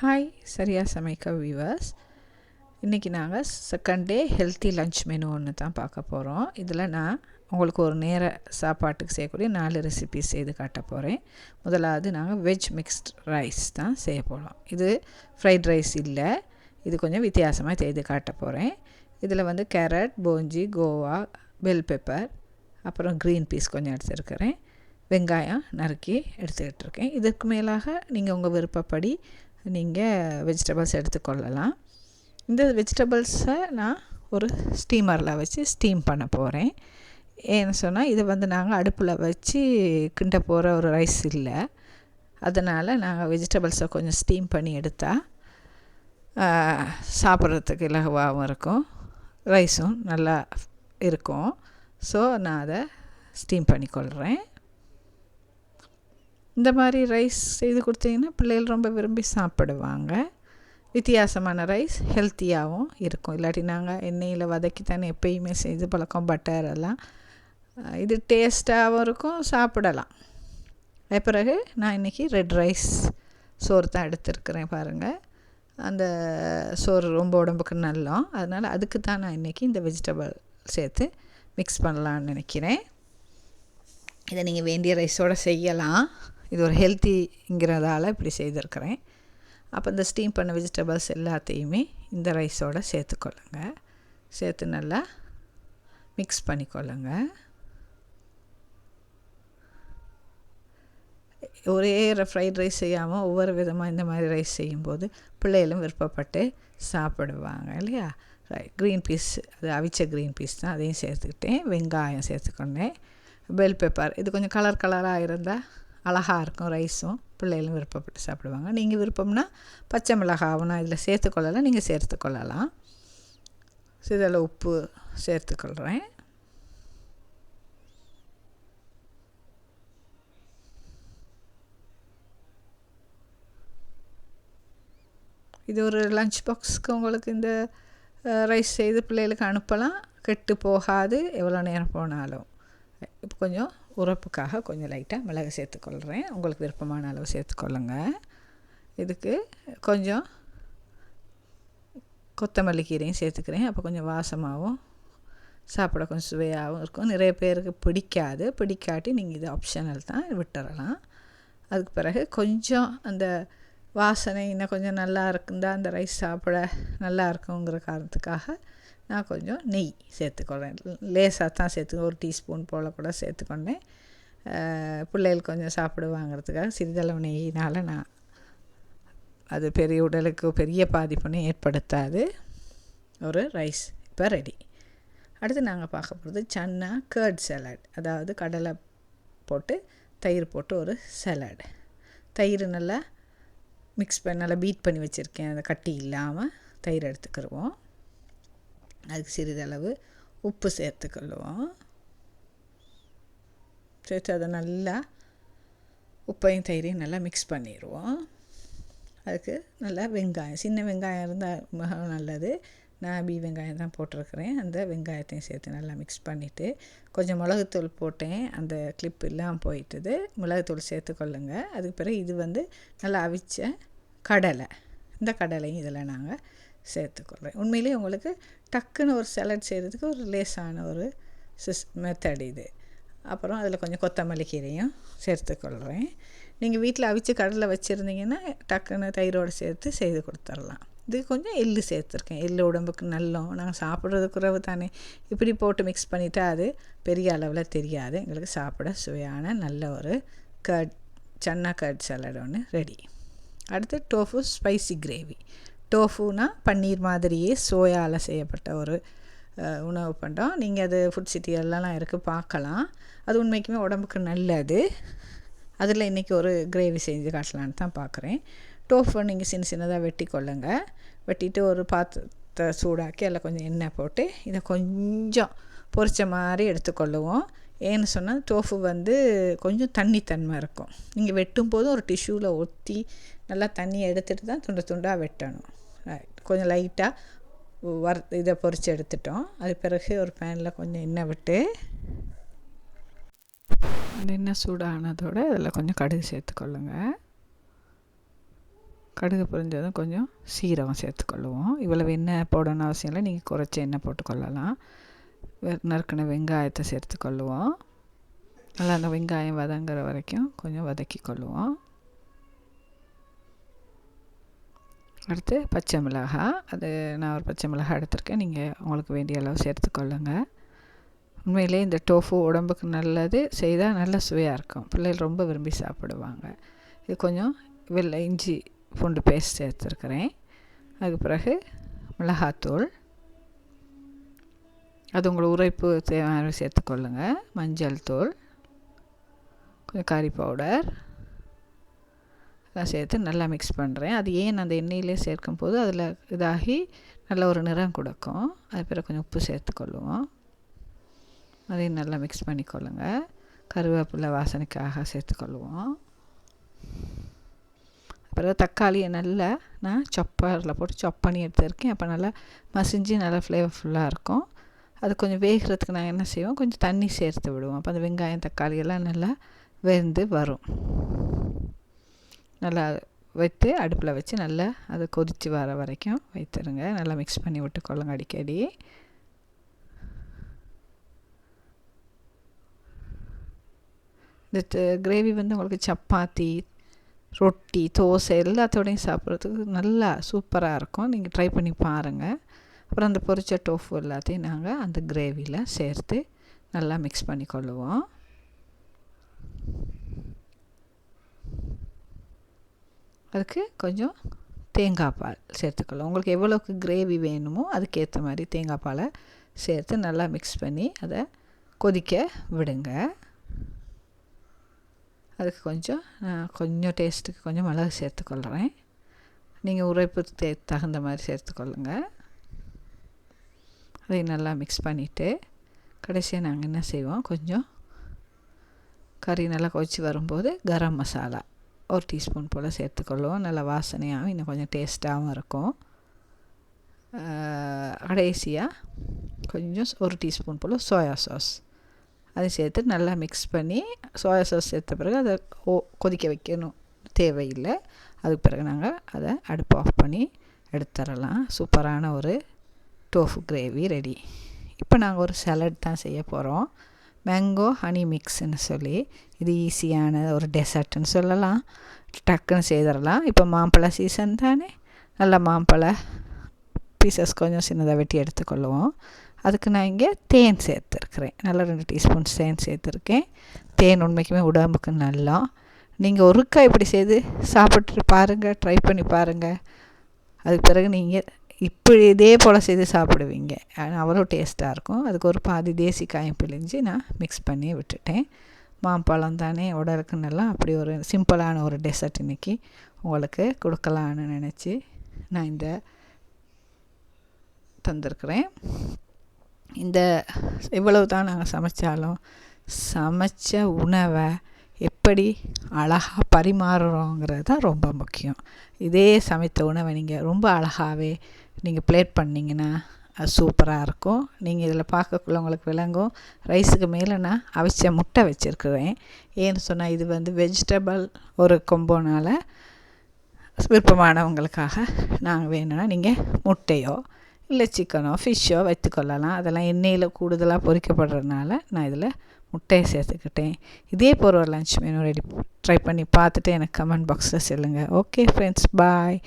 Hi சரியா சமைக்க viewers. இன்றைக்கி நாங்கள் second day healthy lunch menu ஒன்று தான் பார்க்க போகிறோம். இதில் நான் உங்களுக்கு ஒரு நேர சாப்பாட்டுக்கு செய்யக்கூடிய 4 ரெசிபி செய்து காட்ட போகிறேன். முதலாவது நாங்கள் வெஜ் மிக்ஸ்ட் ரைஸ் தான் செய்ய போகிறோம். இது ஃப்ரைட் ரைஸ் இல்லை, இது கொஞ்சம் வித்தியாசமாக செய்து காட்ட போகிறேன். இதில் வந்து கேரட், போஞ்சி, கோவா, பெல் பெப்பர், அப்புறம் க்ரீன் பீஸ் கொஞ்சம் எடுத்துருக்கிறேன், வெங்காயம் நறுக்கி எடுத்துக்கிட்டு இருக்கேன். இதற்கு மேலாக நீங்கள் உங்கள் விருப்பப்படி நீங்கள் வெஜிடபிள்ஸ் எடுத்துக்கொள்ளலாம். இந்த வெஜிடபிள்ஸை நான் ஒரு ஸ்டீமரில் வச்சு ஸ்டீம் பண்ண போகிறேன். ஏன்னு சொன்னால் இது வந்து நாங்கள் அடுப்பில் வச்சு கிண்ட போகிற ஒரு ரைஸ் இல்லை. அதனால் நாங்கள் வெஜிடபிள்ஸை கொஞ்சம் ஸ்டீம் பண்ணி எடுத்தால் சாப்பிட்றதுக்கு இலகுவாகவும் இருக்கும், ரைஸும் நல்லா இருக்கும். ஸோ நான் அதை ஸ்டீம் பண்ணிக்கொள்கிறேன். இந்த மாதிரி ரைஸ் செய்து கொடுத்தீங்கன்னா பிள்ளைகள் ரொம்ப விரும்பி சாப்பிடுவாங்க. வித்தியாசமான ரைஸ், ஹெல்த்தியாகவும் இருக்கும். இல்லாட்டி நாங்கள் எண்ணெயில் வதக்கி தானே எப்பயுமே செய்து பழக்கம், பட்டர் எல்லாம். இது டேஸ்ட்டாகவும் இருக்கும், சாப்பிடலாம். பிறகு நான் இன்றைக்கி ரெட் ரைஸ் சோறு தான் எடுத்துருக்கிறேன். பாருங்கள், அந்த சோறு ரொம்ப உடம்புக்கு நல்லோம். அதனால் அதுக்கு தான் நான் இன்றைக்கி இந்த வெஜிடபிள் சேர்த்து மிக்ஸ் பண்ணலான்னு நினைக்கிறேன். இதை நீங்கள் வேண்டிய ரைஸோடு செய்யலாம். இது ஒரு ஹெல்த்திங்கிறதால இப்படி செய்திருக்கிறேன். அப்போ இந்த ஸ்டீம் பண்ண வெஜிடபிள்ஸ் எல்லாத்தையுமே இந்த ரைஸோடு சேர்த்துக்கொள்ளுங்க. சேர்த்து நல்லா மிக்ஸ் பண்ணிக்கொள்ளுங்க. ஒரே ஃப்ரைட் ரைஸ் செய்யாமல் ஒவ்வொரு விதமாக இந்த மாதிரி ரைஸ் செய்யும்போது பிள்ளைகளும் விருப்பப்பட்டு சாப்பிடுவாங்க இல்லையா. க்ரீன் பீஸ், அது அவிச்ச க்ரீன் பீஸ் தான், அதையும் சேர்த்துக்கிட்டேன். வெங்காயம் சேர்த்துக்கொண்டேன். பெல் பெப்பர், இது கொஞ்சம் கலராக இருந்தால் அழகாக இருக்கும், ரைஸும் பிள்ளைகளும் விருப்பப்பட்டு சாப்பிடுவாங்க. நீங்கள் விருப்பம்னா பச்சை மிளகாவும் நான் இதில் சேர்த்துக்கொள்ளலாம், நீங்கள் சேர்த்துக்கொள்ளலாம். இதில் உப்பு சேர்த்துக்கொள்கிறேன். இது ஒரு லஞ்ச் பாக்ஸுக்கு உங்களுக்கு இந்த ரைஸ் செய்து பிள்ளைகளுக்கு அனுப்பலாம், கெட்டு போகாது எவ்வளோ நேரம் போனாலும். இப்போ கொஞ்சம் உரப்புக்காக கொஞ்சம் லைட்டாக மிளகு சேர்த்துக்கொள்கிறேன். உங்களுக்கு விருப்பமான அளவு சேர்த்துக்கொள்ளுங்க. இதுக்கு கொஞ்சம் கொத்தமல்லி கீரையும் சேர்த்துக்கிறேன். அப்போ கொஞ்சம் வாசமாகவும் சாப்பிட கொஞ்சம் சுவையாகவும் இருக்கும். நிறைய பேருக்கு பிடிக்காட்டி நீங்கள் இது ஆப்ஷனல் தான், விட்டுறலாம். அதுக்கு பிறகு கொஞ்சம் அந்த வாசனை இன்னும் கொஞ்சம் நல்லா இருக்குந்தா அந்த ரைஸ் சாப்பிட நல்லா இருக்குங்கிற காரணத்துக்காக நான் கொஞ்சம் நெய் சேர்த்துக்கொள்கிறேன். லேசாக தான் சேர்த்துக்கோ, ஒரு டீஸ்பூன் போல் கூட சேர்த்துக்கொண்டேன். பிள்ளைகள் கொஞ்சம் சாப்பிடுவாங்கிறதுக்காக சிறிதளவு நெய்யினால் நான் அது பெரிய உடலுக்கு பெரிய பாதிப்புன்னு ஏற்படுத்தாது. ஒரு ரைஸ் இப்போ ரெடி. அடுத்து நாங்கள் பார்க்க போகிறது சன்னா கர்ட் சலாட், அதாவது கடலை போட்டு தயிர் போட்டு ஒரு சலாட். தயிர் நல்லா மிக்ஸ் பண்ணி நல்லா பீட் பண்ணி வச்சுருக்கேன், அந்த கட்டி இல்லாமல் தயிர் எடுத்துக்கிடுவோம். அதுக்கு சிறிதளவு உப்பு சேர்த்துக்கொள்ளுவோம். சேர்த்து அதை நல்லா உப்பையும் தயிரையும் நல்லா மிக்ஸ் பண்ணிடுவோம். அதுக்கு நல்லா வெங்காயம், சின்ன வெங்காயம் இருந்தால் மிக நல்லது. நான் வெங்காயம் தான் போட்டிருக்கிறேன். அந்த வெங்காயத்தையும் சேர்த்து நல்லா மிக்ஸ் பண்ணிவிட்டு கொஞ்சம் மிளகுத்தூள் போட்டேன், அந்த கிளிப் எல்லாம் போயிட்டுது. மிளகுத்தூள் சேர்த்துக்கொள்ளுங்க. அதுக்கு பிறகு இது வந்து நல்லா அவிச்ச கடலை, இந்த கடலையும் இதில் நாங்கள் சேர்த்துக்கொள்கிறேன். உண்மையிலே உங்களுக்கு டக்குன்னு ஒரு சலாட் செய்கிறதுக்கு ஒரு லேசான ஒரு மெத்தட் இது. அப்புறம் அதில் கொஞ்சம் கொத்தமல்லி கீரையும் சேர்த்துக்கொள்கிறேன். நீங்கள் வீட்டில் அவிச்சு கடலை வச்சுருந்தீங்கன்னா டக்குன்னு தயிரோடு சேர்த்து செய்து கொடுத்துடலாம். இது கொஞ்சம் எள்ளு சேர்த்துருக்கேன். எள்ளு உடம்புக்கு நல்லோம். நாங்கள் சாப்பிட்றது குறைவு தானே, இப்படி போட்டு மிக்ஸ் பண்ணிவிட்டால் அது பெரிய அளவில் தெரியாது. எங்களுக்கு சாப்பிட சுவையான நல்ல ஒரு சன்னா கர்ட் சலாட் ஒன்று ரெடி. அடுத்து டோஃபு ஸ்பைசி கிரேவி. டோஃபுனா பன்னீர் மாதிரியே சோயாவில் செய்யப்பட்ட ஒரு உணவு பண்டம். நீங்கள் அது ஃபுட் சிட்டி எல்லாம் இருக்குது, பார்க்கலாம். அது உண்மைக்குமே உடம்புக்கு நல்லது. அதில் இன்றைக்கி ஒரு கிரேவி செஞ்சு காட்டலான்னு தான் பார்க்குறேன். டோஃபு நீங்கள் சின்னதாக வெட்டி கொள்ளுங்க. வெட்டிட்டு ஒரு பாத்திரத்தை சூடாக்கி அதில் கொஞ்சம் எண்ணெய் போட்டு இதை கொஞ்சம் பொரிச்ச மாதிரி எடுத்துக்கொள்ளுவோம். ஏன்னு சொன்னால் டோஃபு வந்து கொஞ்சம் தண்ணித்தன்மை இருக்கும். நீங்கள் வெட்டும் போது ஒரு டிஷ்யூவில் ஒத்தி நல்லா தண்ணியை எடுத்துகிட்டு தான் துண்டு துண்டாக வெட்டணும். கொஞ்சம் லைட்டாக இதை பொரித்து எடுத்துட்டோம். அது பிறகு ஒரு பேனில் கொஞ்சம் எண்ணெய் விட்டு அந்த எண்ணெய் சூடானதோடு அதில் கொஞ்சம் கடுகு சேர்த்துக்கொள்ளுங்க. கடுகு பொரிஞ்சதும் கொஞ்சம் சீரகம் சேர்த்துக்கொள்ளுவோம். இவ்வளவு எண்ணெய் போடணும்னு அவசியம் இல்லை, நீங்கள் குறைச்சி எண்ணெய் போட்டுக்கொள்ளலாம். நறுக்கின வெங்காயத்தை சேர்த்துக்கொள்ளுவோம். நல்லா அந்த வெங்காயம் வதங்குற வரைக்கும் கொஞ்சம் வதக்கி கொள்ளுவோம். அடுத்து பச்சை மிளகாய், அது நான் ஒரு பச்சை மிளகாய் எடுத்திருக்கேன், நீங்கள் உங்களுக்கு வேண்டிய அளவு சேர்த்துக்கொள்ளுங்க. உண்மையிலே இந்த டோஃபு உடம்புக்கு நல்லது, செய்தால் நல்ல சுவையாக இருக்கும், பிள்ளைகள் ரொம்ப விரும்பி சாப்பிடுவாங்க. இது கொஞ்சம் இஞ்சி பூண்டு பேஸ்ட் சேர்த்துருக்கிறேன். அதுக்கு பிறகு மிளகாத்தூள், அது உங்களுக்கு உரைப்பு தேவையான சேர்த்துக்கொள்ளுங்க. மஞ்சள் தூள், கொஞ்சம் கறி பவுடர் எல்லாம் சேர்த்து நல்லா மிக்ஸ் பண்ணுறேன். அது ஏன் அந்த எண்ணெயிலே சேர்க்கும் போது அதில் இதாகி நல்ல ஒரு நிறம் கொடுக்கும். அது பிறகு கொஞ்சம் உப்பு சேர்த்துக்கொள்ளுவோம். அதையும் நல்லா மிக்ஸ் பண்ணிக்கொள்ளுங்க. கருவேப்பிலை வாசனைக்காக சேர்த்துக்கொள்ளுவோம். பிறகு தக்காளியை நல்லா நான் சாப்பரில் போட்டு சாப் பண்ணி எடுத்துருக்கேன். அப்போ நல்லா மசிஞ்சு நல்லா ஃப்ளேவர்ஃபுல்லாக இருக்கும். அது கொஞ்சம் வேகிறதுக்கு நான் என்ன செய்வோம், கொஞ்சம் தண்ணி சேர்த்து விடுவோம். அப்போ அந்த வெங்காயம் தக்காளி எல்லாம் நல்லா வெந்து வரும். நல்லா வைத்து அடுப்பில் வச்சு நல்லா அதை கொதித்து வர வரைக்கும் வைத்துருங்க. நல்லா மிக்ஸ் பண்ணி விட்டுக்கொள்ளுங்க அடிக்கடி. இந்த கிரேவி வந்து உங்களுக்கு சப்பாத்தி, ரொட்டி, தோசை எல்லாத்தோடையும் சாப்பிட்றதுக்கு நல்லா சூப்பராக இருக்கும். நீங்கள் ட்ரை பண்ணி பாருங்கள். அப்புறம் அந்த பொரிச்ச டோஃபு எல்லாத்தையும் நாங்கள் அந்த கிரேவியில் சேர்த்து நல்லா மிக்ஸ் பண்ணி கொள்ளுவோம். அதுக்கு கொஞ்சம் தேங்காய் பால் சேர்த்துக்கொள்ளும். உங்களுக்கு எவ்வளோக்கு கிரேவி வேணுமோ அதுக்கேற்ற மாதிரி தேங்காய் பாலை சேர்த்து நல்லா மிக்ஸ் பண்ணி அதை கொதிக்க விடுங்க. அதுக்கு கொஞ்சம் டேஸ்ட்டுக்கு கொஞ்சம் மிளகு சேர்த்துக்கொள்கிறேன். நீங்கள் உரைப்புக்கு தகுந்த மாதிரி சேர்த்துக்கொள்ளுங்க. அதை நல்லா மிக்ஸ் பண்ணிவிட்டு கடைசியாக நாங்கள் என்ன செய்வோம், கொஞ்சம் கறி நல்லா கொதித்து வரும்போது கரம் மசாலா ஒரு டீஸ்பூன் போல் சேர்த்துக்கொள்ளுவோம். நல்லா வாசனையாகவும் இன்னும் கொஞ்சம் டேஸ்ட்டாகவும் இருக்கும். கடைசியாக கொஞ்சம் ஒரு டீஸ்பூன் போல் சோயா சாஸ் அதை சேர்த்து நல்லா மிக்ஸ் பண்ணி, சோயா சாஸ் சேர்த்த பிறகு அதை கொதிக்க வைக்கணும் தேவையில்லை. அதுக்கு பிறகு நாங்கள் அதை அடுப்பு ஆஃப் பண்ணி எடுத்துடலாம். சூப்பரான ஒரு டோஃபு கிரேவி ரெடி. இப்போ நாங்கள் ஒரு சாலட் தான் செய்ய போகிறோம். மேங்கோ ஹனி மிக்ஸ்ன்னு சொல்லி, இது ஈஸியான ஒரு டெசர்ட்னு சொல்லலாம். டக்குன்னு செய்திடலாம். இப்போ மாம்பழ சீசன் தானே, நல்லா மாம்பழ பீசஸ் கொஞ்சம் சின்னதாக வெட்டி எடுத்துக்கொள்ளுவோம். அதுக்கு நான் இங்கே தேன் சேர்த்துருக்குறேன். நல்லா 2 டீஸ்பூன் தேன் சேர்த்துருக்கேன். தேன் உண்மைக்குமே உடம்புக்கு நல்லா. நீங்கள் ஒருக்கா இப்படி செய்து சாப்பிட்டு பாருங்கள், ட்ரை பண்ணி பாருங்கள். அதுக்கு பிறகு நீங்கள் இப்படி இதே போல் செய்து சாப்பிடுவீங்க. அவ்வளோ டேஸ்ட்டாக இருக்கும். அதுக்கு ஒரு பாதி தேசி காயம் பிழிஞ்சு நான் மிக்ஸ் பண்ணி விட்டுட்டேன். மாம்பழம் தானே உடலுக்கு நல்லா, அப்படி ஒரு சிம்பிளான ஒரு டெசர்ட் இன்றைக்கி உங்களுக்கு கொடுக்கலான்னு நினச்சி நான் இந்த தந்திருக்கிறேன். இந்த இவ்வளவு தான் நாங்கள் சமைச்சாலும் சமைச்ச உணவை எப்படி அழகாக பரிமாறுறோங்கிறது தான் ரொம்ப முக்கியம். இதே சமைத்த உணவை நீங்கள் ரொம்ப அழகாகவே நீங்கள் பிளேட் பண்ணிங்கன்னா அது சூப்பராக இருக்கும். நீங்கள் இதில் பார்க்கக்குள்ள உங்களுக்கு விளங்கும். ரைஸுக்கு மேலே நான் அவிச்ச முட்டை வச்சுருக்குறேன். ஏன்னு சொன்னால் இது வந்து வெஜிடபிள் ஒரு கொம்போனால் விருப்பமானவங்களுக்காக நாங்கள் வேணும்னா நீங்கள் முட்டையோ இல்லை சிக்கனோ ஃபிஷ்ஷோ வைத்துக்கொள்ளலாம். அதெல்லாம் எண்ணெயில் கூடுதலாக பொரிக்கப்படுறதுனால நான் இதில் முட்டையை சேர்த்துக்கிட்டேன். இதே போல் ஒரு லன்ச் மெனு ரெடி ட்ரை பண்ணி பார்த்துட்டு எனக்கு கமெண்ட் பாக்ஸில் சொல்லுங்கள். ஓகே ஃப்ரெண்ட்ஸ், பாய்.